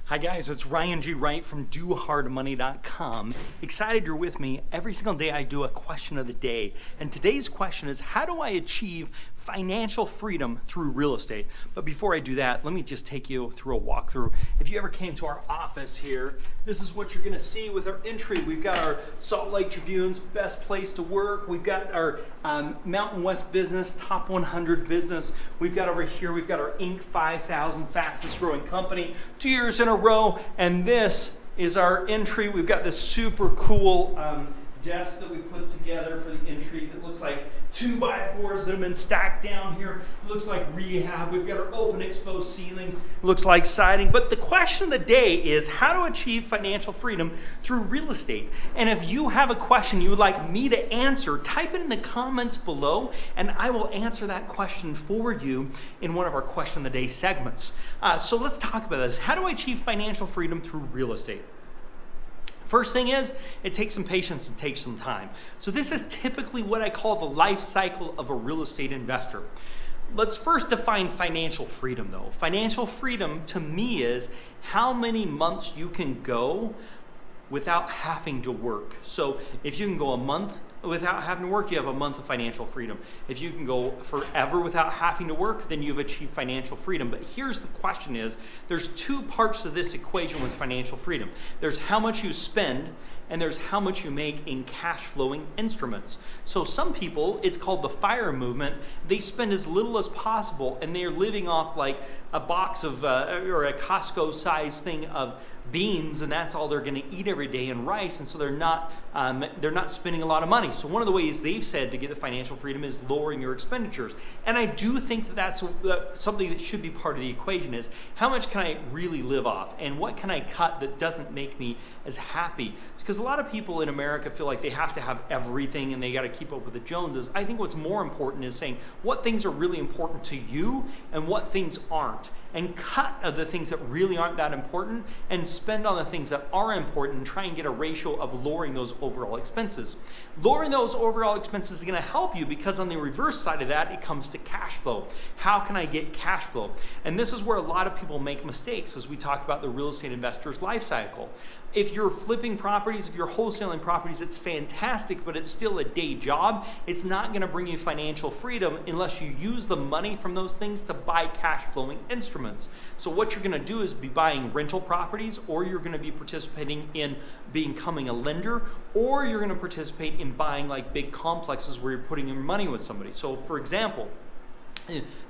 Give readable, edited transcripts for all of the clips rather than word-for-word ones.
Hi guys, it's Ryan G. Wright from DoHardMoney.com. Excited you're with me. Every single day I do a question of the day. And today's question is, how do I achieve financial freedom through real estate? But before I do that, let me just take you through a walkthrough. If you ever came to our office here, this is what you're gonna see with our entry. We've got our Salt Lake Tribune's best place to work. We've got our Mountain West Business, top 100 business. We've got over here, we've got our Inc. 5000 fastest growing company, 2 years in a row. And this is our entry. We've got this super cool desk that we put together for the entry that looks like 2x4s that have been stacked down here. It looks like rehab. We've got our open exposed ceilings. It looks like siding. But the question of the day is how to achieve financial freedom through real estate. And if you have a question you would like me to answer, type it in the comments below and I will answer that question for you in one of our question of the day segments. So let's talk about this. How do I achieve financial freedom through real estate? First thing is, it takes some patience and takes some time. So this is typically what I call the life cycle of a real estate investor. Let's first define financial freedom though. Financial freedom to me is how many months you can go without having to work. So if you can go a month without having to work, you have a month of financial freedom. If you can go forever without having to work, then you've achieved financial freedom. But here's the question is, there's two parts to this equation with financial freedom. There's how much you spend and there's how much you make in cash flowing instruments. So some people, it's called the FIRE movement, they spend as little as possible and they're living off like a box of, or a Costco size thing of beans, and that's all they're going to eat every day, and rice, and so they're not spending a lot of money. So one of the ways they've said to get the financial freedom is lowering your expenditures, and I do think that that's something that should be part of the equation is how much can I really live off, and what can I cut that doesn't make me as happy? Because a lot of people in America feel like they have to have everything and they got to keep up with the Joneses. I think what's more important is saying what things are really important to you and what things aren't, and cut of the things that really aren't that important and spend on the things that are important and try and get a ratio of lowering those overall expenses. Lowering those overall expenses is going to help you because on the reverse side of that, it comes to cash flow. How can I get cash flow? And this is where a lot of people make mistakes as we talk about the real estate investor's life cycle. If you're flipping properties, if you're wholesaling properties, it's fantastic, but it's still a day job. It's not going to bring you financial freedom unless you use the money from those things to buy cash flowing instruments. So what you're going to do is be buying rental properties, or you're going to be participating in becoming a lender, or you're going to participate in buying like big complexes where you're putting your money with somebody. So for example,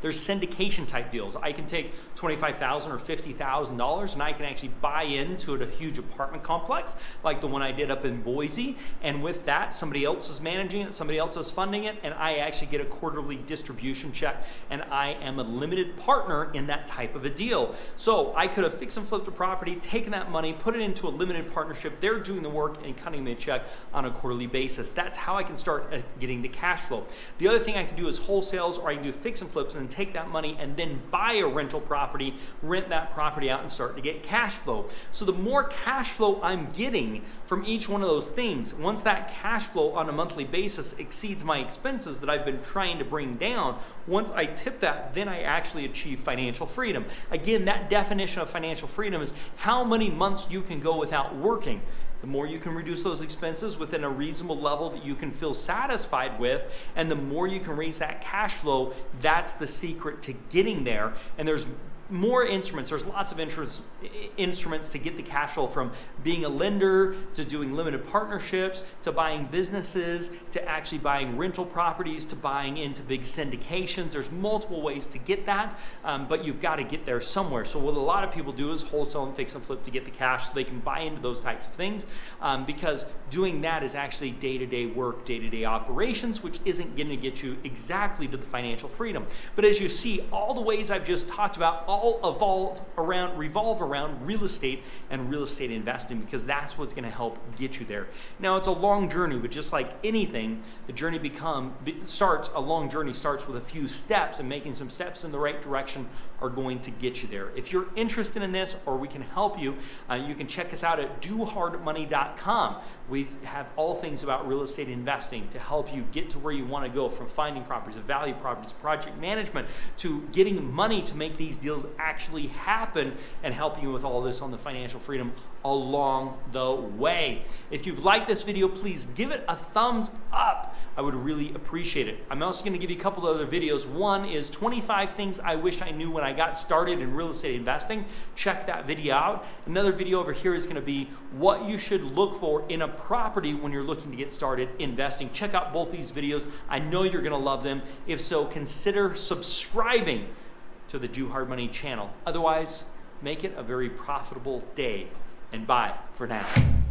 there's syndication type deals. I can take $25,000 or $50,000 and I can actually buy into a huge apartment complex like the one I did up in Boise, and with that somebody else is managing it, somebody else is funding it, and I actually get a quarterly distribution check, and I am a limited partner in that type of a deal. So I could have fixed and flipped a property, taken that money, put it into a limited partnership, they're doing the work and cutting me a check on a quarterly basis. That's how I can start getting the cash flow. The other thing I can do is wholesales, or I can do fix and flips and then take that money and then buy a rental property, rent that property out, and start to get cash flow. So the more cash flow I'm getting from each one of those things, once that cash flow on a monthly basis exceeds my expenses that I've been trying to bring down, once I tip that, then I actually achieve financial freedom. Again, that definition of financial freedom is how many months you can go without working. The more you can reduce those expenses within a reasonable level that you can feel satisfied with, and the more you can raise that cash flow, that's the secret to getting there. And there's more instruments. There's lots of instruments to get the cash flow, from being a lender to doing limited partnerships to buying businesses to actually buying rental properties to buying into big syndications. There's multiple ways to get that, but you've got to get there somewhere. So what a lot of people do is wholesale and fix and flip to get the cash so they can buy into those types of things, because doing that is actually day-to-day work, day-to-day operations, which isn't going to get you exactly to the financial freedom. But as you see, all the ways I've just talked about all revolve around real estate and real estate investing, because that's what's going to help get you there. Now, it's a long journey, but just like anything, the journey a long journey starts with a few steps, and making some steps in the right direction are going to get you there. If you're interested in this, or we can help you, you can check us out at DoHardMoney.com. We have all things about real estate investing to help you get to where you want to go, from finding properties, to value properties, project management, to getting money to make these deals actually happen and helping you with all this on the financial freedom along the way. If you've liked this video, please give it a thumbs up. I would really appreciate it. I'm also going to give you a couple of other videos. One is 25 things I wish I knew when I got started in real estate investing. Check that video out. Another video over here is going to be what you should look for in a property when you're looking to get started investing. Check out both these videos. I know you're going to love them. If so, consider subscribing to the Do Hard Money channel. Otherwise, make it a very profitable day. And bye for now.